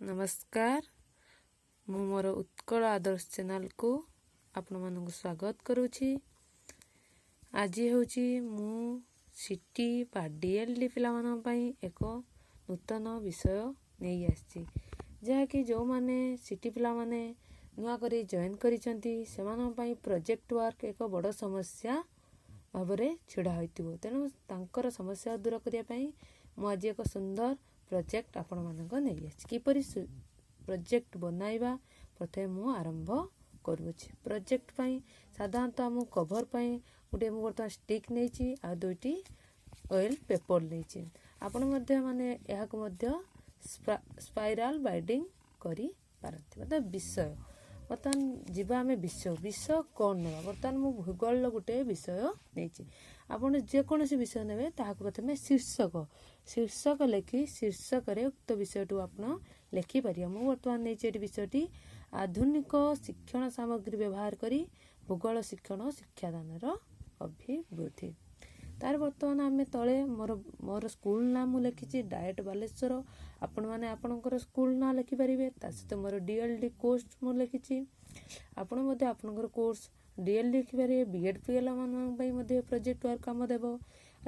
नमस्कार मु मोर उत्कल आदर्श चैनल को आपण मानक स्वागत करुछि। आज होची मु सिटी बा डीएलडी पिला मानन पई एक नूतन विषय नहीं आछि जहा कि जो माने सिटी पिला माने नुआ करी जॉइन करिसंती से मानन पई प्रोजेक्ट वर्क एक बड़ समस्या भाबरे छिड़ा होइतिबो। तेनु तांकर समस्या दूर करिया पई मु आज एक सुंदर प्रोजेक्ट आपण मानक नहीं आछि। किपरि प्रोजेक्ट बनाइबा प्रथमे मु आरंभ करूछि। प्रोजेक्ट पई साधारणतः मु कवर पई गुटे मु बर्तमान स्टिक नेछि आ दुईटी ऑयल पेपर नेछि। आपण मध्ये माने एहा को मध्ये स्पाइराल बाइंडिंग करी पारंती। मतलब विषय बर्तमान जीवा आमे विषय कोन नेबा। बर्तमान मु भूगोल गुटे विषय नेछि। आपण जे कोनोसी विषय नेबे ताहाको प्रथमे शीर्षक लेखि शीर्षक रे उक्त विषयटू आपण लेखि पारिया। मु बर्तमान नेछि एटी विषयटी आधुनिक शिक्षण सामग्री व्यवहार करी भूगोल शिक्षण शिक्षादान रो अभिवृद्धि। तार बर्तमान आमे तळे मोर स्कूल नाम लेखिछि डायट बालेश्वर। आपण माने आपनकर स्कूल ना लेखि परिबे। ता सहित मोर डीएलडी कोर्स मु लेखिछि। आपण मध्ये आपनकर कोर्स डीएलडी लिखि परिबे। बीएड पीएल मान पई मध्ये प्रोजेक्ट वर्क काम देबो।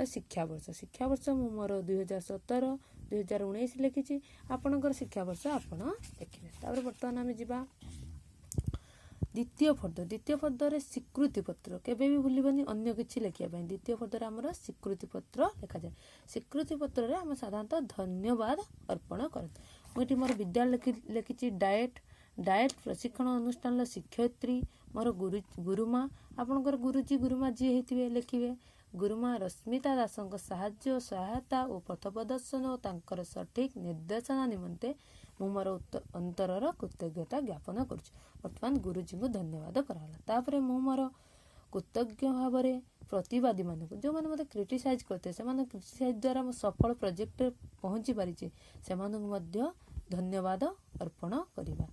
शिक्षा वर्ष मु मोर 2017 2019 लेखिछि। आपनकर शिक्षा वर्ष आपण लेखिबे। तापर बर्तमान आमे जिबा द्वितीय फर्द रे स्वीकृति पत्र केबे भी भूलिबनी अन्य किछि लेखिया पई। द्वितीय फर्द रे हमर स्वीकृति पत्र लिखा जाय। स्वीकृति पत्र रे हम साधारणतः धन्यवाद अर्पण करत। मुठी मोर विद्यालय लेखिछि डायट प्रशिक्षण अनुष्ठान शिक्षयित्री मोर गुरुमा। आपनकर गुरुजी गुरुमा जी हेतिबे लेखिबे। गुरुमा रश्मिता दासंक साहाय्य सहायता और पथ प्रदर्शन और तांकर सठिक निर्देशना निमंते मु मोर अंतरर कृतज्ञता ज्ञापन करुछि। वर्तमान गुरुजी को धन्यवाद कराला। तापरे मु मोर कृतज्ञ भावरे प्रतिवादी मानक जो माने मते क्रिटिसाइज करते से माने क्रिटिसाइज द्वारा मु सफल प्रोजेक्ट पहुंची पारिछि से मानक मध्य धन्यवाद अर्पण करिबा।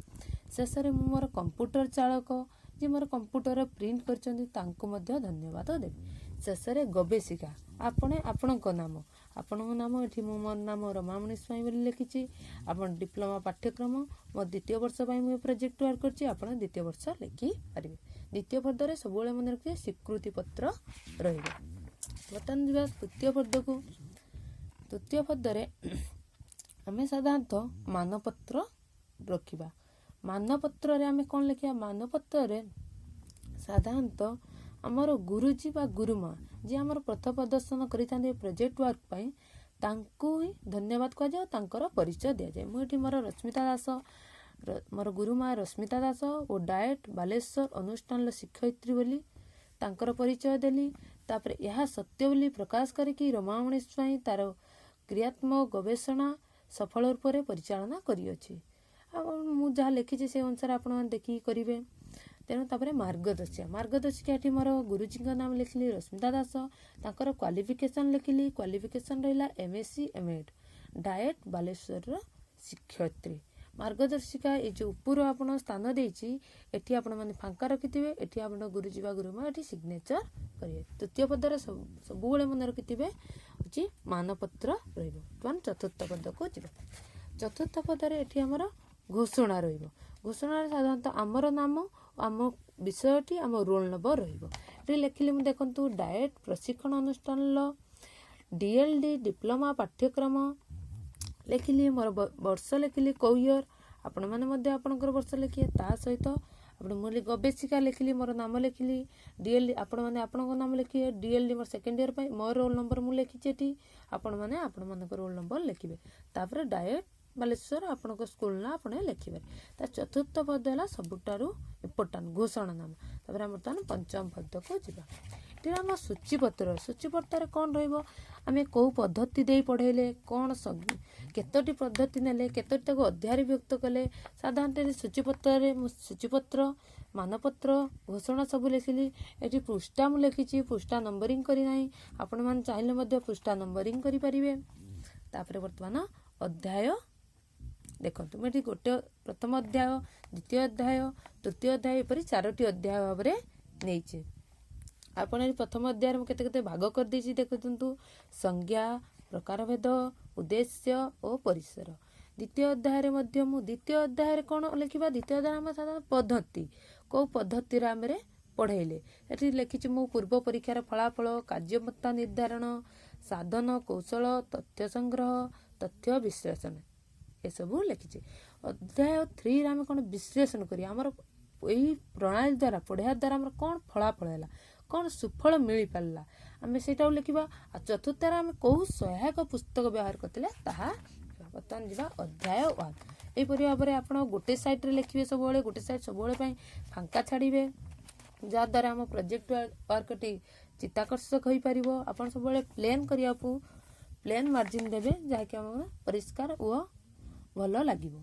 शेषरे मु मोर कंप्यूटर चालक जे मोर कंप्यूटर प्रिंट करचंदी तांको मध्य धन्यवाद देबी। शेषरे गवेषिका आपणक नाम एठी मो मोर नाम रमामणि स्वाई बोली लिखिछि। आपण डिप्लोमा पाठ्यक्रम मो द्वितीय वर्ष पई मु प्रोजेक्ट वर्क करछि। आपण द्वितीय वर्ष लिखि पारिबे। द्वितीय पद रे सबोले मन रखिए स्वीकृति पत्र रहिबो। बर्तमान जिबा तृतीय पद को। तृतीय पद रे हमें साधारणतः मानपत्र रखिबा। मानपत्र रे हमें कोन लिखिया। मानपत्र रे साधारणतः हमर गुरुजी बा गुरुमा जे हमर प्रथ प्रदर्शन करितांदे प्रोजेक्ट वर्क पई तांको ही धन्यवाद कह जाय। तांकर परिचय दिया जाय। मुठी मोर रश्मिता दास मोर गुरुमा रश्मिता दास और डायट बालेश्वर अनुष्ठान शिक्षयित्री बोली तांकर परिचय देली। तापर यह सत्य बोली प्रकाश करिकि रमामणि स्वाई तार क्रियात्मक गवेषणा सफल रूप से परिचालना करियछि। मु जहाँ लिखी से अनुसार आपण देखि करिवे। तेणु तापर मार्गदर्शिका एठी मोर गुरुजी नाम लिखली रश्मिता दास। तांकर क्वालिफिकेशन लिखिली। क्वालिफिकेशन रहिला एमएससी एमएड डायट बालेश्वर शिक्षयित्री। मार्गदर्शिका ये जो ऊपर आपण स्थान देछि एठी आपण माने फांका रखिथिबे। एठी आपण गुरुजी बा गुरुमा एठी सिग्नेचर करिवे। तृतीय पदरे सबुबेले मन रखिथिबे होची मानपत्र रहिबो। तुन चतुर्थ पद को जिबो। चतुर्थ पदरे एठी हमर घोषणा रहिबो। घोषणा साधारणतः आमर नाम आम विषयटी आम रोल नंबर रहिबो। एठी लेखिली मु देखंतु डायट प्रशिक्षण अनुष्ठान डीएलडी डिप्लोमा पाठ्यक्रम लेखिली। मोर वर्ष लेखिली को ईयर। आपण माने मध्ये आपनकर वर्ष लेखिए। ता सहित आपण मोली गवेषिका लेखिली। मोर नाम लेखिली। डीएलडी आपण माने आपनकर नाम लेखिए। डीएलडी मोर सेकंड ईयर पई मोर रोल नंबर मु लेखिछि एठी। आपण माने आपण मानकर रोल नंबर लेखिबे। तापर डायट बालेश्वर आपनकर स्कूल ना आपने लेखिबे। ता चतुर्थ पद हला सबुटारू इम्पोर्टेंट घोषणा नाम। तापर हम बर्तमान पंचम पद को जिबा। एठी हम सूचीपत्र कोन रहइबो। आमे को पद्धति देई पढेले कोन केतोटी पद्धति नेले केतोटी तको अध्याय व्यक्त कले। साधारणतः सूचीपत्र मानपत्र घोषणा सब लिखिली। एठी पृष्ठा मु लिखिछि। पृष्ठा नंबरिंग करी नाही। आपण मान चाहिले मध्ये पृष्ठा नंबरिंग करी परिबे। तापर वर्तमान अध्याय देखो मुझे गोटे प्रथम अध्याय द्वितीय अध्याय तृतीय अध्याय पर चारोटी अध्याय भाव नहीं। आपण प्रथम अध्याय में केते भाग कर देछि देखंतु। संज्ञा प्रकारभेद उद्देश्य और परिसर। ଦ୍ୱିତୀୟ ଅଧ୍ୟାୟରେ ମଧ୍ୟ ମୁଁ ଦ୍ୱିତୀୟ ଅଧ୍ୟାୟରେ କ'ଣ ଲେଖିବା, ଦ୍ୱିତୀୟ ଅଧ୍ୟାୟରେ ଆମେ ସାଧାରଣ ପଦ୍ଧତି, କେଉଁ ପଦ୍ଧତିରେ ଆମେ ପଢ଼େଇଲେ। ଏଠି ଲେଖିଛି ମୁଁ ପୂର୍ବ ପରୀକ୍ଷାର ଫଳାଫଳ, କାର୍ଯ୍ୟମତ୍ତା ନିର୍ଦ୍ଧାରଣ, ସାଧନ କୌଶଳ, ତଥ୍ୟ ସଂଗ୍ରହ, ତଥ୍ୟ ବିଶ୍ଳେଷଣ ଏସବୁ ଲେଖିଛି। ଅଧ୍ୟାୟ 3ରେ ଆମେ କ'ଣ ବିଶ୍ଳେଷଣ କରି ଆମର ଏଇ ପ୍ରଣାଳୀ ଦ୍ୱାରା ପଢ଼ିବା ଦ୍ୱାରା ଆମର କ'ଣ ଫଳାଫଳ ହେଲା, କ'ଣ ସୁଫଳ ମିଳିପାରିଲା, ଆମେ ସେଇଟାକୁ ଲେଖିବା। ଆଉ ଚତୁର୍ଥରେ ଆମେ କେଉଁ ସହାୟକ ପୁସ୍ତକ ବ୍ୟବହାର କରିଥିଲେ ତାହା। ବର୍ତ୍ତମାନ ଯିବା ଅଧ୍ୟାୟ 1। ଏହିପରି ଭାବରେ ଆପଣ ଗୋଟେ ସାଇଡ଼୍ରେ ଲେଖିବେ, ସବୁବେଳେ ଗୋଟେ ସାଇଡ଼୍ ସବୁବେଳେ ପାଇଁ ଫାଙ୍କା ଛାଡ଼ିବେ, ଯାହାଦ୍ୱାରା ଆମ ପ୍ରୋଜେକ୍ଟ ୱାର୍କଟି ଚିତ୍ତାକର୍ଷକ ହୋଇପାରିବ। ଆପଣ ସବୁବେଳେ ପ୍ଲେନ୍ କରିବାକୁ ପ୍ଲେନ୍ ମାର୍ଜିନ୍ ଦେବେ, ଯାହାକି ଆମର ପରିଷ୍କାର ଓ ଭଲ ଲାଗିବ।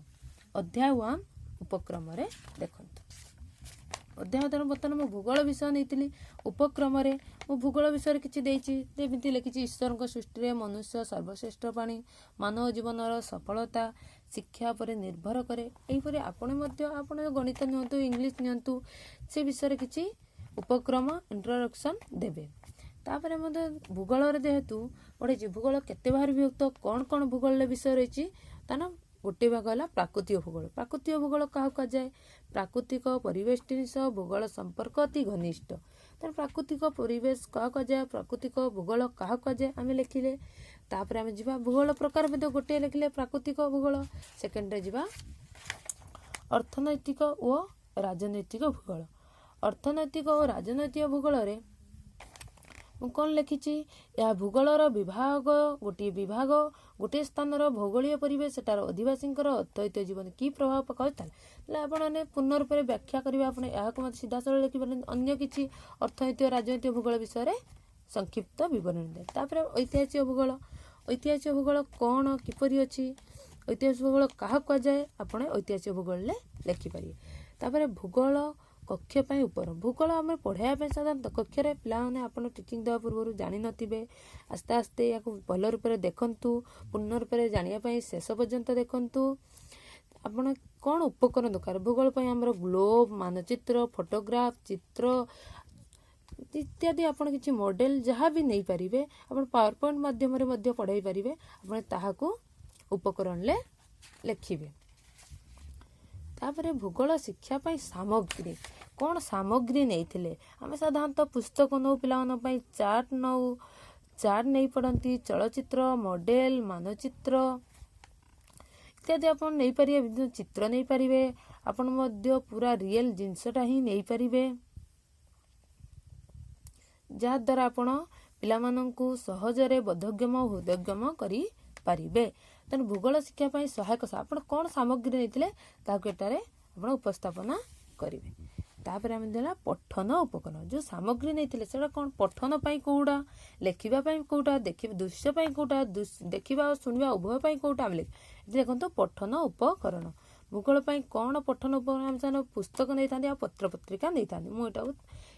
ଅଧ୍ୟାୟ 1 ଉପକ୍ରମରେ ଦେଖନ୍ତୁ। ଅଧ୍ୟାୟ ବର୍ତ୍ତମାନ ମୁଁ ଭୂଗୋଳ ବିଷୟ ନେଇଥିଲି। ଉପକ୍ରମରେ ମୁଁ ଭୂଗୋଳ ବିଷୟରେ କିଛି ଦେଇଛି, ଯେମିତି ଲେଖିଛି ଈଶ୍ୱରଙ୍କ ସୃଷ୍ଟିରେ ମନୁଷ୍ୟ ସର୍ବଶ୍ରେଷ୍ଠ ପ୍ରାଣୀ, ମାନବ ଜୀବନର ସଫଳତା ଶିକ୍ଷା ଉପରେ ନିର୍ଭର କରେ। ଏହିପରି ଆପଣ ମଧ୍ୟ ଆପଣ ଗଣିତ ନିଅନ୍ତୁ, ଇଂଲିଶ ନିଅନ୍ତୁ, ସେ ବିଷୟରେ କିଛି ଉପକ୍ରମ ଇଣ୍ଟ୍ରୋଡକ୍ସନ୍ ଦେବେ। ତାପରେ ମଧ୍ୟ ଭୂଗୋଳରେ ଯେହେତୁ ପଢ଼ିଛି, ଭୂଗୋଳ କେତେ ଭାଗରେ ବିଭକ୍ତ, କ'ଣ କ'ଣ ଭୂଗୋଳରେ ବିଷୟ ରହିଛି, ତାର ଗୋଟିଏ ଭାଗ ହେଲା ପ୍ରାକୃତିକ ଭୂଗୋଳ। ପ୍ରାକୃତିକ ଭୂଗୋଳ କାହାକୁ କୁହାଯାଏ? ପ୍ରାକୃତିକ ପରିବେଶଟି ସହ ଭୂଗୋଳ ସମ୍ପର୍କ ଅତି ଘନିଷ୍ଠ। ତାର ପ୍ରାକୃତିକ ପରିବେଶ କାହାକୁ କୁହାଯାଏ, ପ୍ରାକୃତିକ ଭୂଗୋଳ କାହାକୁ କୁହାଯାଏ ଆମେ ଲେଖିଲେ। ତାପରେ ଆମେ ଯିବା ଭୂଗୋଳ ପ୍ରକାର ମଧ୍ୟ ଗୋଟିଏ ଲେଖିଲେ ପ୍ରାକୃତିକ ଭୂଗୋଳ। ସେକେଣ୍ଡରେ ଯିବା ଅର୍ଥନୈତିକ ଓ ରାଜନୈତିକ ଭୂଗୋଳ। ଅର୍ଥନୈତିକ ଓ ରାଜନୈତିକ ଭୂଗୋଳରେ ମୁଁ କ'ଣ ଲେଖିଛି, ଏହା ଭୂଗୋଳର ବିଭାଗ, ଗୋଟିଏ ବିଭାଗ ଗୋଟିଏ ସ୍ଥାନର ଭୌଗୋଳୀୟ ପରିବେଶ ସେଠାର ଅଧିବାସୀଙ୍କର ଅର୍ଥନୈତିକ ଜୀବନ କି ପ୍ରଭାବ ପକାଉଥାଏ। ହେଲେ ଆପଣମାନେ ପୂର୍ଣ୍ଣ ରୂପରେ ବ୍ୟାଖ୍ୟା କରିବେ। ଆପଣ ଏହାକୁ ମଧ୍ୟ ସିଧାସଳଖ ଲେଖିପାରନ୍ତି। ଅନ୍ୟ କିଛି ଅର୍ଥନୈତିକ ରାଜନୈତିକ ଭୂଗୋଳ ବିଷୟରେ ସଂକ୍ଷିପ୍ତ ବିବରଣୀ ଦେବେ। ତାପରେ ଐତିହାସିକ ଭୂଗୋଳ। ଐତିହାସିକ ଭୂଗୋଳ କ'ଣ କିପରି ଅଛି, ଐତିହାସିକ ଭୂଗୋଳ କାହାକୁ କୁହାଯାଏ, ଆପଣ ଐତିହାସିକ ଭୂଗୋଳରେ ଲେଖିପାରିବେ। ତାପରେ ଭୂଗୋଳ କକ୍ଷ ପାଇଁ ଉପର। ଭୂଗୋଳ ଆମେ ପଢ଼ାଇବା ପାଇଁ ସାଧାରଣତଃ କକ୍ଷରେ ପିଲାମାନେ ଆପଣ ଟିଚିଂ ଦେବା ପୂର୍ବରୁ ଜାଣିନଥିବେ। ଆସ୍ତେ ଆସ୍ତେ ଏହାକୁ ଭଲ ରୂପରେ ଦେଖନ୍ତୁ, ପୂର୍ଣ୍ଣ ରୂପରେ ଜାଣିବା ପାଇଁ ଶେଷ ପର୍ଯ୍ୟନ୍ତ ଦେଖନ୍ତୁ। ଆପଣ କ'ଣ ଉପକରଣ ଦରକାର ଭୂଗୋଳ ପାଇଁ, ଆମର ଗ୍ଲୋବ୍, ମାନଚିତ୍ର, ଫଟୋଗ୍ରାଫ, ଚିତ୍ର ଇତ୍ୟାଦି ଆପଣ କିଛି ମଡେଲ ଯାହା ବି ନେଇପାରିବେ, ଆପଣ ପାୱାର ପଏଣ୍ଟ ମାଧ୍ୟମରେ ମଧ୍ୟ ପଢ଼ାଇ ପାରିବେ। ଆପଣ ତାହାକୁ ଉପକରଣରେ ଲେଖିବେ। ତାପରେ ଭୂଗୋଳ ଶିକ୍ଷା ପାଇଁ ସାମଗ୍ରୀ। କ'ଣ ସାମଗ୍ରୀ ନେଇଥିଲେ, ଆମେ ସାଧାରଣତଃ ପୁସ୍ତକ ନେଉ, ପିଲାମାନଙ୍କ ପାଇଁ ଚାର୍ଟ ନେଉ, ଚାର୍ଟ ନେଇ ପଢ଼ନ୍ତି, ଚଳଚ୍ଚିତ୍ର, ମଡେଲ, ମାନଚିତ୍ର ଇତ୍ୟାଦି ଆପଣ ନେଇପାରିବେ। ବିଭିନ୍ନ ଚିତ୍ର ନେଇପାରିବେ। ଆପଣ ମଧ୍ୟ ପୁରା ରିଏଲ ଜିନିଷଟା ହିଁ ନେଇପାରିବେ, ଯାହାଦ୍ୱାରା ଆପଣ ପିଲାମାନଙ୍କୁ ସହଜରେ ବୋଧଗମ୍ୟ ଓ ହୃଦୟଙ୍ଗମ କରିପାରିବେ। ତେଣୁ ଭୂଗୋଳ ଶିକ୍ଷା ପାଇଁ ସହାୟକ ଆପଣ କ'ଣ ସାମଗ୍ରୀ ନେଇଥିଲେ ତାହାକୁ ଏଠାରେ ଆପଣ ଉପସ୍ଥାପନା କରିବେ। ତାପରେ ଆମେ ଦେଲା ପଠନ ଉପକରଣ। ଯେଉଁ ସାମଗ୍ରୀ ନେଇଥିଲେ ସେଟା କ'ଣ, ପଠନ ପାଇଁ କେଉଁଟା, ଲେଖିବା ପାଇଁ କେଉଁଟା, ଦେଖିବା ଦୃଶ୍ୟ ପାଇଁ କେଉଁଟା, ଦେଖିବା ଓ ଶୁଣିବା ଉଭୟ ପାଇଁ କେଉଁଟା ଆମେ ଲେଖିବା। ଏଠି ଦେଖନ୍ତୁ ପଠନ ଉପକରଣ। ଭୂଗୋଳ ପାଇଁ କ'ଣ ପଠନ ଉପକରଣ, ଆମେ ସେମାନେ ପୁସ୍ତକ ନେଇଥାନ୍ତି ଆଉ ପତ୍ରପତ୍ରିକା ନେଇଥାନ୍ତି। ମୁଁ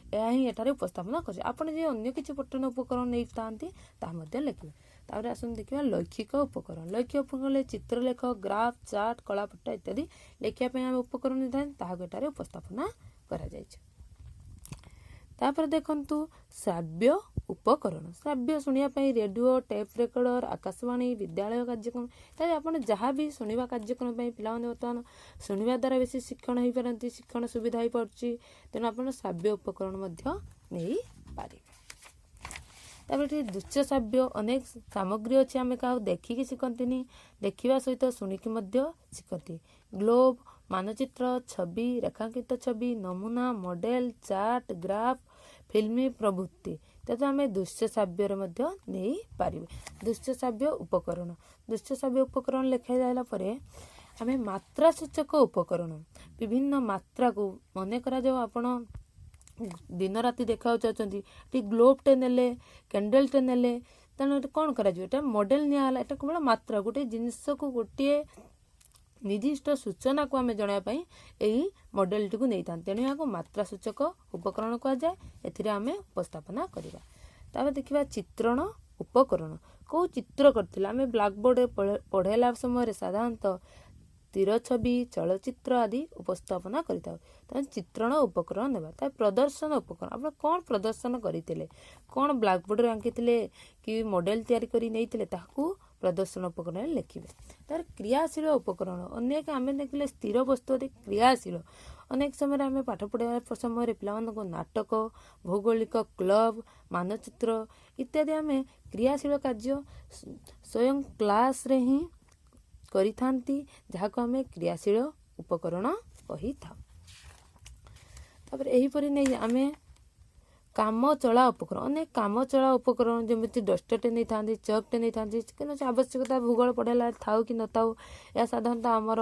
ଏହା ହିଁ ଏଠାରେ ଉପସ୍ଥାପନା କରିଛି। ଆପଣ ଯଦି ଅନ୍ୟ କିଛି ପଠନ ଉପକରଣ ନେଇଥାନ୍ତି ତାହା ମଧ୍ୟ ଲେଖିବେ। ତାପରେ ଆସନ୍ତୁ ଦେଖିବା লৈଖିକ ଉପକରଣ। লৈଖିକ ଉପକରଣରେ ଚିତ୍ରଲେଖ, ଗ୍ରାଫ, ଚାର୍ଟ, କଳାପଟା ଇତ୍ୟାଦି ଲେଖିବା ପାଇଁ ଆମେ ଉପକରଣ ନେଇଥାନ୍ତି, ତାହାକୁ ଏଠାରେ ଉପସ୍ଥାପନା କରାଯାଇଛି। ତାପରେ ଦେଖନ୍ତୁ ଶ୍ରାବ୍ୟ ଉପକରଣ। ଶ୍ରାବ୍ୟ ଶୁଣିବା ପାଇଁ ରେଡ଼ିଓ, ଟେପ୍ ରେକର୍ଡର, ଆକାଶବାଣୀ, ବିଦ୍ୟାଳୟ କାର୍ଯ୍ୟକ୍ରମ ଇତ୍ୟାଦି ଆପଣ ଯାହା ବି ଶୁଣିବା କାର୍ଯ୍ୟକ୍ରମ ପାଇଁ ପିଲାମାନେ ବର୍ତ୍ତମାନ ଶୁଣିବା ଦ୍ୱାରା ବେଶୀ ଶିକ୍ଷଣ ହୋଇପାରନ୍ତି, ଶିକ୍ଷଣ ସୁବିଧା ହୋଇପାରୁଛି। ତେଣୁ ଆପଣ ଶ୍ରାବ୍ୟ ଉପକରଣ ମଧ୍ୟ ନେଇପାରିବେ। ତାପରେ ଏଠି ଦୃଶ୍ୟ ଶ୍ରାବ୍ୟ ଅନେକ ସାମଗ୍ରୀ ଅଛି, ଆମେ କାହାକୁ ଦେଖିକି ଶିଖନ୍ତିନି, ଦେଖିବା ସହିତ ଶୁଣିକି ମଧ୍ୟ ଶିଖନ୍ତି। ଗ୍ଲୋବ୍, ମାନଚିତ୍ର, ଛବି, ରେଖାଙ୍କିତ ଛବି, ନମୁନା, ମଡେଲ, ଚାର୍ଟ, ଗ୍ରାଫ, ଫିଲ୍ମ ପ୍ରଭୃତି ତେବେ ଆମେ ଦୃଶ୍ୟ ଶ୍ରାବ୍ୟରେ ମଧ୍ୟ ନେଇପାରିବେ। ଦୃଶ୍ୟ ଶ୍ରାବ୍ୟ ଉପକରଣ। ଦୃଶ୍ୟ ଶ୍ରାବ୍ୟ ଉପକରଣ ଲେଖାଯାଇଲା ପରେ ଆମେ ମାତ୍ରା ସୂଚକ ଉପକରଣ। ବିଭିନ୍ନ ମାତ୍ରାକୁ ମନେ କରାଯାଉ ଆପଣ ଦିନ ରାତି ଦେଖିବାକୁ ଚାହୁଁଛନ୍ତି, ଏଠି ଗ୍ଲୋବଟେ ନେଲେ, କ୍ୟାଣ୍ଡେଲଟେ ନେଲେ, ତେଣୁ ଏଠି କ'ଣ କରାଯିବ, ଏଟା ମଡେଲ ନିଆହେଲା। ଏଟା କେବଳ ମାତ୍ରା, ଗୋଟେ ଜିନିଷକୁ ଗୋଟିଏ ନିର୍ଦ୍ଦିଷ୍ଟ ସୂଚନାକୁ ଆମେ ଜଣାଇବା ପାଇଁ ଏହି ମଡେଲଟିକୁ ନେଇଥାନ୍ତି। ତେଣୁ ଏହାକୁ ମାତ୍ରା ସୂଚକ ଉପକରଣ କୁହାଯାଏ। ଏଥିରେ ଆମେ ଉପସ୍ଥାପନା କରିବା। ତାପରେ ଦେଖିବା ଚିତ୍ରଣ ଉପକରଣ। କେଉଁ ଚିତ୍ର କରିଥିଲେ, ଆମେ ବ୍ଲାକବୋର୍ଡରେ ପଢ଼ାଇଲା ସମୟରେ ସାଧାରଣତଃ ତୀର ଛବି, ଚଳଚ୍ଚିତ୍ର ଆଦି ଉପସ୍ଥାପନା କରିଥାଉ। ତାହେଲେ ଚିତ୍ରଣ ଉପକରଣ ନେବା। ତାପରେ ପ୍ରଦର୍ଶନ ଉପକରଣ, ଆପଣ କ'ଣ ପ୍ରଦର୍ଶନ କରିଥିଲେ, କ'ଣ ବ୍ଲାକବୋର୍ଡରେ ଆଙ୍କିଥିଲେ କି ମଡେଲ ତିଆରି କରି ନେଇଥିଲେ, ତାହାକୁ ପ୍ରଦର୍ଶନ ଉପକରଣରେ ଲେଖିବେ। ତାର କ୍ରିୟାଶୀଳ ଉପକରଣ ଅନେକ ଆମେ ଦେଖିଲେ ସ୍ଥିର ବସ୍ତୁ ଅତି କ୍ରିୟାଶୀଳ। ଅନେକ ସମୟରେ ଆମେ ପାଠ ପଢ଼ିବା ସମୟରେ ପିଲାମାନଙ୍କୁ ନାଟକ, ଭୌଗୋଳିକ କ୍ଲବ, ମାନଚିତ୍ର ଇତ୍ୟାଦି ଆମେ କ୍ରିୟାଶୀଳ କାର୍ଯ୍ୟ ସ୍ୱୟଂ କ୍ଲାସରେ ହିଁ କରିଥାନ୍ତି, ଯାହାକୁ ଆମେ କ୍ରିୟାଶୀଳ ଉପକରଣ କହିଥାଉ। ତାପରେ ଏହିପରି ନେଇ ଆମେ କାମ ଚଳା ଉପକରଣ ଅନେକ କାମ ଚଳା ଉପକରଣ ଯେମିତି ଡଷ୍ଟରଟେ ନେଇଥାନ୍ତି, ଚକ୍ଟେ ନେଇଥାନ୍ତି, କୌଣସି ଆବଶ୍ୟକତା ଭୂଗୋଳ ପଢ଼ାଇଲା ଥାଉ କି ନଥାଉ, ଏହା ସାଧାରଣତଃ ଆମର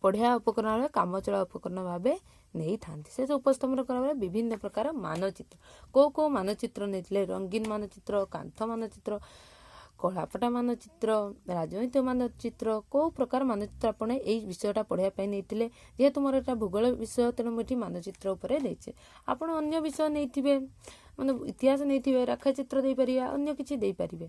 ପଢ଼ିବା ଉପକରଣରେ କାମ ଚଳା ଉପକରଣ ଭାବେ ନେଇଥାନ୍ତି। ସେ ସବୁ ଉପସ୍ଥାପନ କରାବେଳେ ବିଭିନ୍ନ ପ୍ରକାର ମାନଚିତ୍ର, କେଉଁ ମାନଚିତ୍ର ନେଇଥିଲେ? ରଙ୍ଗୀନ ମାନଚିତ୍ର, କାନ୍ଥ ମାନଚିତ୍ର, କଳାପଟା ମାନଚିତ୍ର, ରାଜନୈତିକ ମାନଚିତ୍ର, କେଉଁ ପ୍ରକାର ମାନଚିତ୍ର ଆପଣ ଏଇ ବିଷୟଟା ପଢ଼ିବା ପାଇଁ ନେଇଥିଲେ? ଯେହେତୁ ମୋର ଏଇଟା ଭୂଗୋଳ ବିଷୟ, ତେଣୁ ମୁଁ ଏଠି ମାନଚିତ୍ର ଉପରେ ଦେଇଛି। ଆପଣ ଅନ୍ୟ ବିଷୟ ନେଇଥିବେ, ମାନେ ଇତିହାସ ନେଇଥିବେ, ରେଖାଚିତ୍ର ଦେଇପାରିବେ, ଅନ୍ୟ କିଛି ଦେଇପାରିବେ।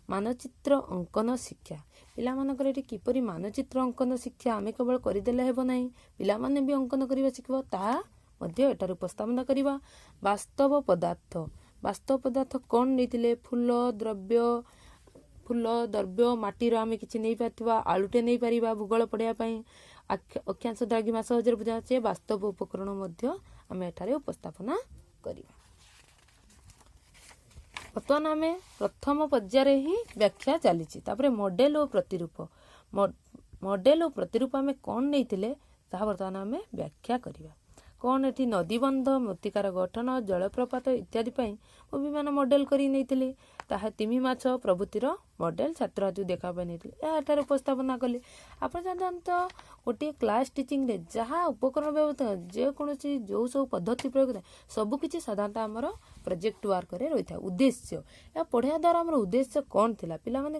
ମାନଚିତ୍ର ଅଙ୍କନ ଶିକ୍ଷା, ପିଲାମାନଙ୍କର ଏଠି କିପରି ମାନଚିତ୍ର ଅଙ୍କନ ଶିକ୍ଷା ଆମେ କେବଳ କରିଦେଲେ ହେବ ନାହିଁ, ପିଲାମାନେ ବି ଅଙ୍କନ କରିବା ଶିଖିବ, ତାହା ମଧ୍ୟ ଏଠାରେ ଉପସ୍ଥାପନ କରିବା। ବାସ୍ତବ ପଦାର୍ଥ, ବାସ୍ତବ ପଦାର୍ଥ କ'ଣ ନେଇଥିଲେ? ଫୁଲ, ଦ୍ରବ୍ୟ, ମାଟିର ଆମେ କିଛି ନେଇପାରିଥିବା, ଆଳୁଟେ ନେଇପାରିବା ଭୂଗୋଳ ପଢ଼ିବା ପାଇଁ। ଅକ୍ଷାଂଶ ଦ୍ରାଘିମା ସହଜରେ ବୁଝା, ସେ ବାସ୍ତବ ଉପକରଣ ମଧ୍ୟ ଆମେ ଏଠାରେ ଉପସ୍ଥାପନ କରିବା। ବର୍ତ୍ତମାନ ଆମେ ପ୍ରଥମ ପର୍ଯ୍ୟାୟରେ ହିଁ ବ୍ୟାଖ୍ୟା ଚାଲିଛି। ତାପରେ ମଡେଲ ଓ ପ୍ରତିରୂପ, ମଡେଲ ଓ ପ୍ରତିରୂପ ଆମେ କ'ଣ ନେଇଥିଲେ ତାହା ବର୍ତ୍ତମାନ ଆମେ ବ୍ୟାଖ୍ୟା କରିବା। କ'ଣ ଏଠି ନଦୀବନ୍ଧ, ମୃତ୍ତିକାର ଗଠନ, ଜଳପ୍ରପାତ ଇତ୍ୟାଦି ପାଇଁ ମୁଁ ବିମାନ ମଡେଲ କରି ନେଇଥିଲି। ତାହା ତିମି ମାଛ ପ୍ରଭୃତିର ମଡେଲ ଛାତ୍ରଛାତ୍ରୀ ଦେଖା ପାଇଁ ନେଇଥିଲେ, ଏହା ଏଠାରେ ଉପସ୍ଥାପନା କଲେ। ଆପଣ ସାଧାରଣତଃ ଗୋଟିଏ କ୍ଲାସ୍ ଟିଚିଂରେ ଯାହା ଉପକରଣ ବ୍ୟବହୃତ, ଯେକୌଣସି ଯେଉଁ ସବୁ ପଦ୍ଧତି ପ୍ରୟୋଗ ଥାଏ, ସବୁକିଛି ସାଧାରଣତଃ ଆମର ପ୍ରୋଜେକ୍ଟ ୱାର୍କରେ ରହିଥାଏ। ଉଦ୍ଦେଶ୍ୟ, ଏହା ପଢ଼ିବା ଦ୍ୱାରା ଆମର ଉଦ୍ଦେଶ୍ୟ କ'ଣ ଥିଲା, ପିଲାମାନେ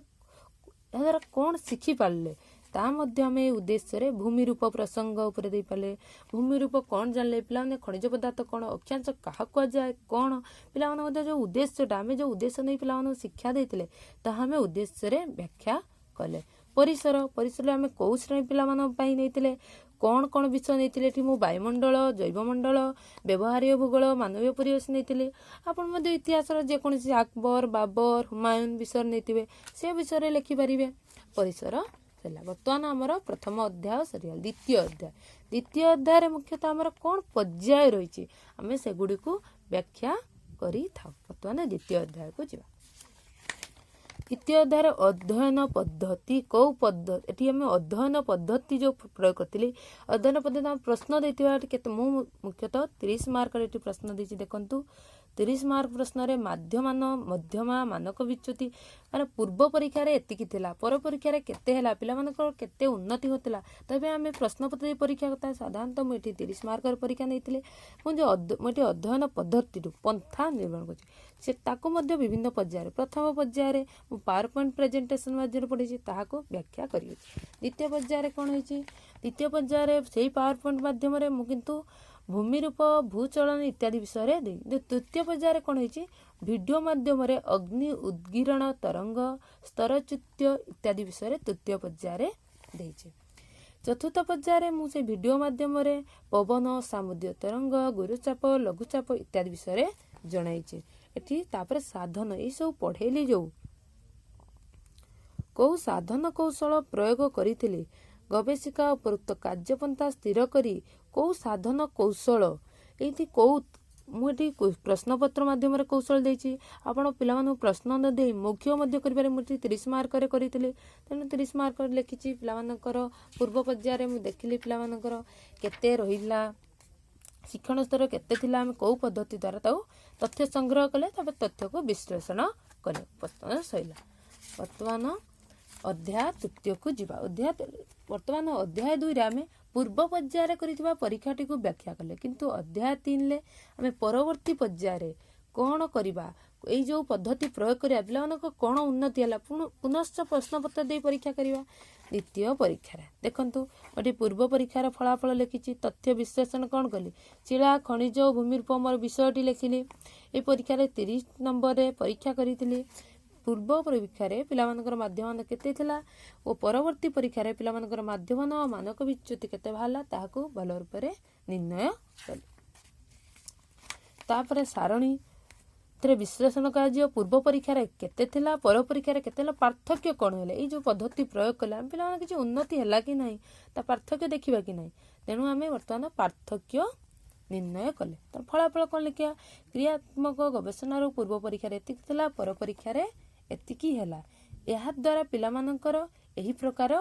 ଏହାଦ୍ୱାରା କ'ଣ ଶିଖିପାରିଲେ, ତାହା ମଧ୍ୟ ଆମେ ଏହି ଉଦ୍ଦେଶ୍ୟରେ ଭୂମିରୂପ ପ୍ରସଙ୍ଗ ଉପରେ ଦେଇପାରିଲେ। ଭୂମିରୂପ କ'ଣ ଜାଣିଲେ, ପିଲାମାନେ ଖଣିଜ ପଦାର୍ଥ କ'ଣ, ଅକ୍ଷାଂଶ କାହାକୁ କୁହାଯାଏ, କ'ଣ ପିଲାମାନଙ୍କ ମଧ୍ୟ ଯେଉଁ ଉଦ୍ଦେଶ୍ୟଟା ଆମେ ଯେଉଁ ଉଦ୍ଦେଶ୍ୟ ନେଇ ପିଲାମାନଙ୍କୁ ଶିକ୍ଷା ଦେଇଥିଲେ ତାହା ଆମେ ଉଦ୍ଦେଶ୍ୟରେ ବ୍ୟାଖ୍ୟା କଲେ। ପରିସରରେ ଆମେ କେଉଁ ଶ୍ରେଣୀ ପିଲାମାନଙ୍କ ପାଇଁ ନେଇଥିଲେ, କ'ଣ ବିଷୟ ନେଇଥିଲେ? ଏଠି ମୁଁ ବାୟୁମଣ୍ଡଳ, ଜୈବମଣ୍ଡଳ, ବ୍ୟବହାରୀୟ ଭୂଗୋଳ, ମାନବୀୟ ପରିବେଶ ନେଇଥିଲି। ଆପଣ ମଧ୍ୟ ଇତିହାସର ଯେକୌଣସି ଆକବର, ବାବର, ହୁମାୟୁନ ବିଷୟରେ ନେଇଥିବେ, ସେ ବିଷୟରେ ଲେଖିପାରିବେ। ପରିସର ହେଲା। ବର୍ତ୍ତମାନ ଆମର ପ୍ରଥମ ଅଧ୍ୟାୟ ସରିଗଲା। ଦ୍ୱିତୀୟ ଅଧ୍ୟାୟରେ ମୁଖ୍ୟତଃ ଆମର କ'ଣ ପର୍ଯ୍ୟାୟ ରହିଛି ଆମେ ସେଗୁଡ଼ିକୁ ବ୍ୟାଖ୍ୟା କରିଥାଉ। ବର୍ତ୍ତମାନ ଦ୍ୱିତୀୟ ଅଧ୍ୟାୟକୁ ଯିବା। ଦ୍ୱିତୀୟ ଅଧ୍ୟାୟରେ ଅଧ୍ୟୟନ ପଦ୍ଧତି, କେଉଁ ପଦ୍ଧତି? ଏଠି ଆମେ ଅଧ୍ୟୟନ ପଦ୍ଧତି ଯେଉଁ ପ୍ରୟୋଗ କରିଥିଲି, ଅଧ୍ୟୟନ ପଦ୍ଧତି ଆମେ ପ୍ରଶ୍ନ ଦେଇଥିବା ଏଠି କେତେ, ମୁଁ ମୁଖ୍ୟତଃ 30 ମାର୍କରେ ଏଠି ପ୍ରଶ୍ନ ଦେଇଛି। ଦେଖନ୍ତୁ 30 ମାର୍କ ପ୍ରଶ୍ନରେ ମଧ୍ୟମା, ମାନକ ବିଚ୍ୟୁତି, ମାନେ ପୂର୍ବ ପରୀକ୍ଷାରେ ଏତିକି ଥିଲା, ପର ପରୀକ୍ଷାରେ କେତେ ହେଲା, ପିଲାମାନଙ୍କର କେତେ ଉନ୍ନତି ହେଉଥିଲା, ତେବେ ଆମେ ପ୍ରଶ୍ନପତ୍ର ପରୀକ୍ଷା କଥା ସାଧାରଣତଃ ମୁଁ ଏଠି 30 ମାର୍କର ପରୀକ୍ଷା ନେଇଥିଲି। ମୁଁ ଏଠି ଅଧ୍ୟୟନ ପଦ୍ଧତିରୁ ପନ୍ଥା ନିର୍ମାଣ କରୁଛି, ସେ ତାକୁ ମଧ୍ୟ ବିଭିନ୍ନ ପର୍ଯ୍ୟାୟରେ, ପ୍ରଥମ ପର୍ଯ୍ୟାୟରେ ମୁଁ ପାୱାର ପଏଣ୍ଟ ପ୍ରେଜେଣ୍ଟେସନ ମାଧ୍ୟମରେ ପଢ଼ିଛି, ତାହାକୁ ବ୍ୟାଖ୍ୟା କରିଅଛି। ଦ୍ୱିତୀୟ ପର୍ଯ୍ୟାୟରେ କ'ଣ ହେଇଛି? ଦ୍ୱିତୀୟ ପର୍ଯ୍ୟାୟରେ ସେଇ ପାୱାର ପଏଣ୍ଟ ମାଧ୍ୟମରେ ମୁଁ କିନ୍ତୁ ଭୂମିରୂପ, ଭୂଚଳନ ଇତ୍ୟାଦି ବିଷୟରେ ଦେଇ। ତୃତୀୟ ପର୍ଯ୍ୟାୟରେ କ'ଣ ହେଇଛି? ଭିଡ଼ିଓ ମାଧ୍ୟମରେ ଅଗ୍ନି ଉଦ୍ଗୀରଣ, ତରଙ୍ଗ, ସ୍ତରଚ୍ୟୁତ ଇତ୍ୟାଦି ବିଷୟରେ ତୃତୀୟ ପର୍ଯ୍ୟାୟରେ ଦେଇଛି। ଚତୁର୍ଥ ପର୍ଯ୍ୟାୟରେ ମୁଁ ସେ ଭିଡ଼ିଓ ମାଧ୍ୟମରେ ପବନ, ସାମୁଦ୍ରିକ ତରଙ୍ଗ, ଗୁରୁଚାପ, ଲଘୁଚାପ ଇତ୍ୟାଦି ବିଷୟରେ ଜଣାଇଛି। ଏଠି ତାପରେ ସାଧନ, ଏଇସବୁ ପଢ଼େଇଲି, କେଉଁ ସାଧନ କୌଶଳ ପ୍ରୟୋଗ କରିଥିଲି, ଗବେଷିକା ଉପରୋକ୍ତ କାର୍ଯ୍ୟପନ୍ଥା ସ୍ଥିର କରି କେଉଁ ସାଧନ କୌଶଳ, ଏଇଠି ମୁଁ ଏଠି ପ୍ରଶ୍ନପତ୍ର ମାଧ୍ୟମରେ କୌଶଳ ଦେଇଛି। ଆପଣ ପିଲାମାନଙ୍କୁ ପ୍ରଶ୍ନ ନ ଦେଇ ମୌଖିକ ମଧ୍ୟ କରିପାରିବେ। ମୁଁ ଏଠି 30 ମାର୍କରେ କରିଥିଲି, ତେଣୁ 30 ମାର୍କରେ ଲେଖିଛି। ପିଲାମାନଙ୍କର ପୂର୍ବ ପର୍ଯ୍ୟାୟରେ ମୁଁ ଦେଖିଲି ପିଲାମାନଙ୍କର କେତେ ରହିଲା, ଶିକ୍ଷଣ ସ୍ତର କେତେ ଥିଲା, ଆମେ କେଉଁ ପଦ୍ଧତି ଦ୍ୱାରା ତାକୁ ତଥ୍ୟ ସଂଗ୍ରହ କଲେ, ତାପରେ ତଥ୍ୟକୁ ବିଶ୍ଳେଷଣ କଲେ। ବର୍ତ୍ତମାନ ସରିଲା। ବର୍ତ୍ତମାନ ଅଧ୍ୟାୟ ତୃତୀୟକୁ ଯିବା। ବର୍ତ୍ତମାନ ଅଧ୍ୟାୟ 2ରେ ଆମେ ପୂର୍ବ ପର୍ଯ୍ୟାୟରେ କରିଥିବା ପରୀକ୍ଷାଟିକୁ ବ୍ୟାଖ୍ୟା କଲେ, କିନ୍ତୁ ଅଧ୍ୟାୟ 3ରେ ଆମେ ପରବର୍ତ୍ତୀ ପର୍ଯ୍ୟାୟରେ କ'ଣ କରିବା, ଏଇ ଯେଉଁ ପଦ୍ଧତି ପ୍ରୟୋଗ କରିବା, ପିଲାମାନଙ୍କ କ'ଣ ଉନ୍ନତି ହେଲା, ପୁନଶ୍ଚ ପ୍ରଶ୍ନପତ୍ର ଦେଇ ପରୀକ୍ଷା କରିବା। ଦ୍ୱିତୀୟ ପରୀକ୍ଷାରେ ଦେଖନ୍ତୁ ଏଠି ପୂର୍ବ ପରୀକ୍ଷାର ଫଳାଫଳ ଲେଖିଛି। ତଥ୍ୟ ବିଶ୍ଳେଷଣ କ'ଣ କଲି, ଶିଳା, ଖଣିଜ ଓ ଭୂମିରୂପ ମୋର ବିଷୟଟି ଲେଖିଲି। ଏହି ପରୀକ୍ଷାରେ 30 ନମ୍ବରରେ ପରୀକ୍ଷା କରିଥିଲି। ପୂର୍ବ ପରୀକ୍ଷାରେ ପିଲାମାନଙ୍କର ମାଧ୍ୟମାନ କେତେ ଥିଲା ଓ ପରବର୍ତ୍ତୀ ପରୀକ୍ଷାରେ ପିଲାମାନଙ୍କର ମାଧ୍ୟମାନ ଓ ମାନକ ବିଚ୍ୟୁତି କେତେ ବାହାରିଲା, ତାହାକୁ ଭଲ ରୂପରେ ନିର୍ଣ୍ଣୟ କଲି। ତାପରେ ସାରଣୀ, ଏଥିରେ ବିଶ୍ଳେଷଣ କରାଯିବ ପୂର୍ବ ପରୀକ୍ଷାରେ କେତେ ଥିଲା, ପର ପରୀକ୍ଷାରେ କେତେ ହେଲା, ପାର୍ଥକ୍ୟ କ'ଣ ହେଲା। ଏଇ ଯେଉଁ ପଦ୍ଧତି ପ୍ରୟୋଗ କଲେ ଆମ ପିଲାମାନେ କିଛି ଉନ୍ନତି ହେଲା କି ନାହିଁ, ତା ପାର୍ଥକ୍ୟ ଦେଖିବା କି ନାହିଁ। ତେଣୁ ଆମେ ବର୍ତ୍ତମାନ ପାର୍ଥକ୍ୟ ନିର୍ଣ୍ଣୟ କଲେ। ତାର ଫଳାଫଳ କ'ଣ ଲେଖିବା, କ୍ରିୟାତ୍ମକ ଗବେଷଣାରୁ ପୂର୍ବ ପରୀକ୍ଷାରେ ଏତିକି ଥିଲା, ପର ପରୀକ୍ଷାରେ ଏତିକି ହେଲା। ଏହାଦ୍ୱାରା ପିଲାମାନଙ୍କର ଏହି ପ୍ରକାର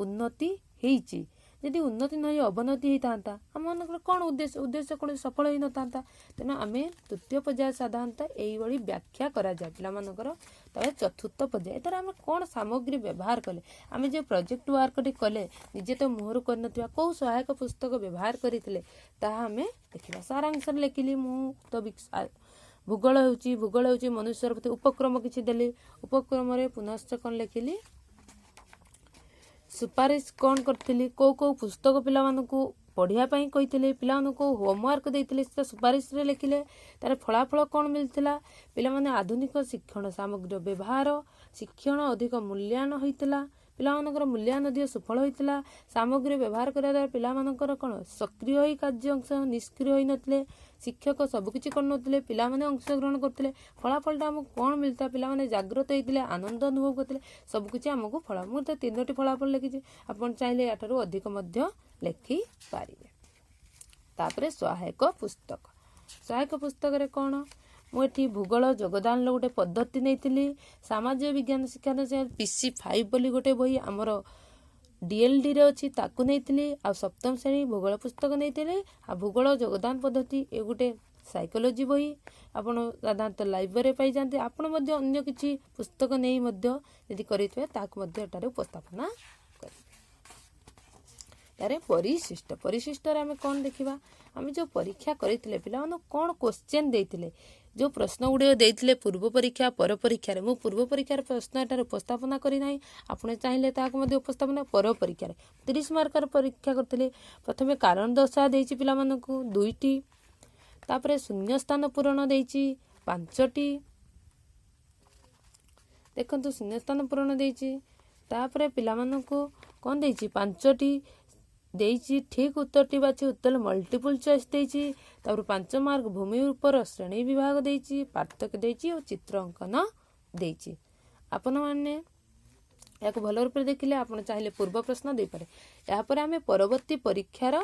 ଉନ୍ନତି ହେଇଛି। ଯଦି ଉନ୍ନତି ନ ହେଇ ଅବନତି ହେଇଥାନ୍ତା ଆମମାନଙ୍କର କ'ଣ ଉଦ୍ଦେଶ୍ୟ କୌଣସି ସଫଳ ହେଇନଥାନ୍ତା। ତେଣୁ ଆମେ ତୃତୀୟ ପର୍ଯ୍ୟାୟ ସାଧାରଣତଃ ଏଇଭଳି ବ୍ୟାଖ୍ୟା କରାଯାଏ ପିଲାମାନଙ୍କର। ତାପରେ ଚତୁର୍ଥ ପର୍ଯ୍ୟାୟ, ଏଥର ଆମେ କ'ଣ ସାମଗ୍ରୀ ବ୍ୟବହାର କଲେ, ଆମେ ଯେଉଁ ପ୍ରୋଜେକ୍ଟ ୱାର୍କଟି କଲେ ନିଜେ ତ ମୁହଁରୁ କରିନଥିବା କେଉଁ ସହାୟକ ପୁସ୍ତକ ବ୍ୟବହାର କରିଥିଲେ ତାହା ଆମେ ଦେଖିବା। ସାରାଂଶରେ ଲେଖିଲି ମୁଁ ତ ଭୂଗୋଳ ହେଉଛି ମନୁଷ୍ୟର ପ୍ରତି ଉପକ୍ରମ କିଛି ଦେଲି। ଉପକ୍ରମରେ ପୁନଶ୍ଚ କ'ଣ ଲେଖିଲି, ସୁପାରିଶ କ'ଣ କରିଥିଲି, କେଉଁ ପୁସ୍ତକ ପିଲାମାନଙ୍କୁ ପଢ଼ିବା ପାଇଁ କହିଥିଲେ, ପିଲାମାନଙ୍କୁ ହୋମୱାର୍କ ଦେଇଥିଲେ ସେଟା ସୁପାରିଶରେ ଲେଖିଲେ। ତାର ଫଳାଫଳ କ'ଣ ମିଳିଥିଲା, ପିଲାମାନେ ଆଧୁନିକ ଶିକ୍ଷଣ ସାମଗ୍ରୀର ବ୍ୟବହାର, ଶିକ୍ଷଣ ଅଧିକ ମୂଲ୍ୟାୟନ ହୋଇଥିଲା, ପିଲାମାନଙ୍କର ମୂଲ୍ୟାୟନ ଅଧିକ ସୁଫଳ ହୋଇଥିଲା। ସାମଗ୍ରୀ ବ୍ୟବହାର କରିବା ଦ୍ୱାରା ପିଲାମାନଙ୍କର କ'ଣ ସକ୍ରିୟ ହୋଇ କାର୍ଯ୍ୟ ଅଂଶ ନିଷ୍କ୍ରିୟ ହୋଇନଥିଲେ, ଶିକ୍ଷକ ସବୁକିଛି କରୁନଥିଲେ, ପିଲାମାନେ ଅଂଶଗ୍ରହଣ କରୁଥିଲେ। ଫଳାଫଳଟା ଆମକୁ କ'ଣ ମିଳିଥିଲା, ପିଲାମାନେ ଜାଗ୍ରତ ହେଇଥିଲେ, ଆନନ୍ଦ ଅନୁଭବ କରୁଥିଲେ, ସବୁକିଛି ଆମକୁ ଫଳ। ମୁଁ ତ 3ଟି ଫଳାଫଳ ଲେଖିଛି, ଆପଣ ଚାହିଁଲେ ଏଠାରୁ ଅଧିକ ମଧ୍ୟ ଲେଖିପାରିବେ। ତାପରେ ସହାୟକ ପୁସ୍ତକ। ସହାୟକ ପୁସ୍ତକରେ କ'ଣ, ମୁଁ ଏଠି ଭୂଗୋଳ ଯୋଗଦାନର ଗୋଟେ ପଦ୍ଧତି ନେଇଥିଲି। ସାମାଜିକ ବିଜ୍ଞାନ ଶିକ୍ଷାନୁଷ୍ଠାନ PC5 ବୋଲି ଗୋଟେ ବହି ଆମର DLDରେ ଅଛି, ତାକୁ ନେଇଥିଲି। ଆଉ ସପ୍ତମ ଶ୍ରେଣୀ ଭୂଗୋଳ ପୁସ୍ତକ ନେଇଥିଲି। ଆଉ ଭୂଗୋଳ ଯୋଗଦାନ ପଦ୍ଧତି ଏ ଗୋଟେ ସାଇକୋଲୋଜି ବହି ଆପଣ ସାଧାରଣତଃ ଲାଇବ୍ରେରୀରେ ପାଇଯାଆନ୍ତି। ଆପଣ ମଧ୍ୟ ଅନ୍ୟ କିଛି ପୁସ୍ତକ ନେଇ ମଧ୍ୟ ଯଦି କରିଥିବେ ତାହାକୁ ମଧ୍ୟ ଏଠାରେ ଉପସ୍ଥାପନା କରିବେ। ଏଠାରେ ପରିଶିଷ୍ଟରେ ଆମେ କ'ଣ ଦେଖିବା, ଆମେ ଯେଉଁ ପରୀକ୍ଷା କରିଥିଲେ ପିଲାମାନଙ୍କୁ କ'ଣ କ୍ୱେଶ୍ଚେନ୍ ଦେଇଥିଲେ, ଯେଉଁ ପ୍ରଶ୍ନ ଗୁଡ଼ିକ ଦେଇଥିଲେ ପୂର୍ବ ପରୀକ୍ଷା ପର ପରୀକ୍ଷାରେ। ମୁଁ ପୂର୍ବ ପରୀକ୍ଷାର ପ୍ରଶ୍ନ ଏଠାରେ ଉପସ୍ଥାପନା କରିନାହିଁ, ଆପଣ ଚାହିଁଲେ ତାହାକୁ ମଧ୍ୟ ଉପସ୍ଥାପନା ପର ପରୀକ୍ଷାରେ 30 ମାର୍କର ପରୀକ୍ଷା କରିଥିଲେ। ପ୍ରଥମେ କାରଣ ଦର୍ଶାଅ ଦେଇଛି ପିଲାମାନଙ୍କୁ 2ଟି, ତାପରେ ଶୂନ୍ୟସ୍ଥାନ ପୂରଣ ଦେଇଛି 5ଟି। ଦେଖନ୍ତୁ ଶୂନ୍ୟସ୍ଥାନ ପୂରଣ ଦେଇଛି, ତାପରେ ପିଲାମାନଙ୍କୁ କ'ଣ ଦେଇଛି 5ଟି ଦେଇଛି, ଠିକ୍ ଉତ୍ତରଟି ବାଛି ଉତ୍ତର ମଲ୍ଟିପୁଲ୍ ଚଏସ୍ ଦେଇଛି। ତାପରେ 5 ମାର୍କ ଭୂମି ଉପର ଶ୍ରେଣୀ ବିଭାଗ ଦେଇଛି, ପାର୍ଥକ୍ୟ ଦେଇଛି ଓ ଚିତ୍ର ଅଙ୍କନ ଦେଇଛି। ଆପଣମାନେ ଏହାକୁ ଭଲ ରୂପରେ ଦେଖିଲେ ଆପଣ ଚାହିଁଲେ ପୂର୍ବ ପ୍ରଶ୍ନ ଦେଇପାରେ। ଏହାପରେ ଆମେ ପରବର୍ତ୍ତୀ ପରୀକ୍ଷାର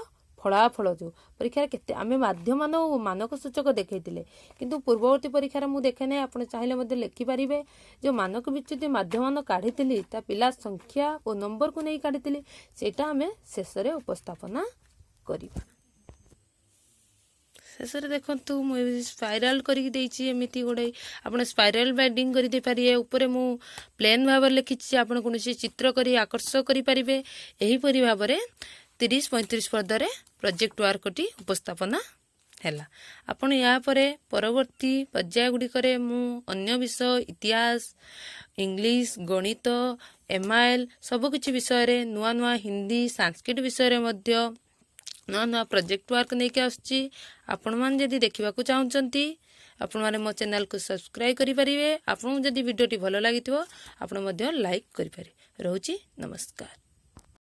ଫଳାଫଳ ଯେଉଁ ପରୀକ୍ଷାରେ କେତେ ଆମେ ମାଧ୍ୟମାନ ଓ ମାନକ ସୂଚକ ଦେଖାଇଥିଲେ, କିନ୍ତୁ ପୂର୍ବବର୍ତ୍ତୀ ପରୀକ୍ଷାରେ ମୁଁ ଦେଖେ ନାହିଁ, ଆପଣ ଚାହିଁଲେ ମଧ୍ୟ ଲେଖିପାରିବେ। ଯେଉଁ ମାନକ ବିଚ୍ୟୁତି ମାଧ୍ୟମାନ କାଢ଼ିଥିଲି ତା ପିଲା ସଂଖ୍ୟା ଓ ନମ୍ବରକୁ ନେଇ କାଢ଼ିଥିଲି, ସେଇଟା ଆମେ ଶେଷରେ ଉପସ୍ଥାପନା କରିବା। ଶେଷରେ ଦେଖନ୍ତୁ ମୁଁ ସ୍ପାଇରାଲ କରିକି ଦେଇଛି, ଏମିତି ଗୋଟେ ଆପଣ ସ୍ପାଇରାଲ ବାଇଣ୍ଡିଂ କରି ଦେଇପାରିବେ। ଉପରେ ମୁଁ ପ୍ଲେନ୍ ଭାବରେ ଲେଖିଛି, ଆପଣ କୌଣସି ଚିତ୍ର କରି ଆକର୍ଷକ କରିପାରିବେ। ଏହିପରି ଭାବରେ 30-35 ପଦରେ ପ୍ରୋଜେକ୍ଟ ୱାର୍କଟି ଉପସ୍ଥାପନା ହେଲା। ଆପଣ ଏହାପରେ ପରବର୍ତ୍ତୀ ପର୍ଯ୍ୟାୟ ଗୁଡ଼ିକରେ ମୁଁ ଅନ୍ୟ ବିଷୟ ଇତିହାସ, ଇଂଲିଶ, ଗଣିତ, MIL ସବୁକିଛି ବିଷୟରେ ନୂଆ ହିନ୍ଦୀ, ସାଂସ୍କ୍ରିଟ ବିଷୟରେ ମଧ୍ୟ ନୂଆ ପ୍ରୋଜେକ୍ଟ ୱାର୍କ ନେଇକି ଆସୁଛି। ଆପଣମାନେ ଯଦି ଦେଖିବାକୁ ଚାହୁଁଛନ୍ତି ଆପଣମାନେ ମୋ ଚ୍ୟାନେଲକୁ ସବସ୍କ୍ରାଇବ୍ କରିପାରିବେ। ଆପଣଙ୍କୁ ଯଦି ଭିଡ଼ିଓଟି ଭଲ ଲାଗିଥିବ ଆପଣ ମଧ୍ୟ ଲାଇକ୍ କରିପାରିବେ। ରହୁଛି, ନମସ୍କାର।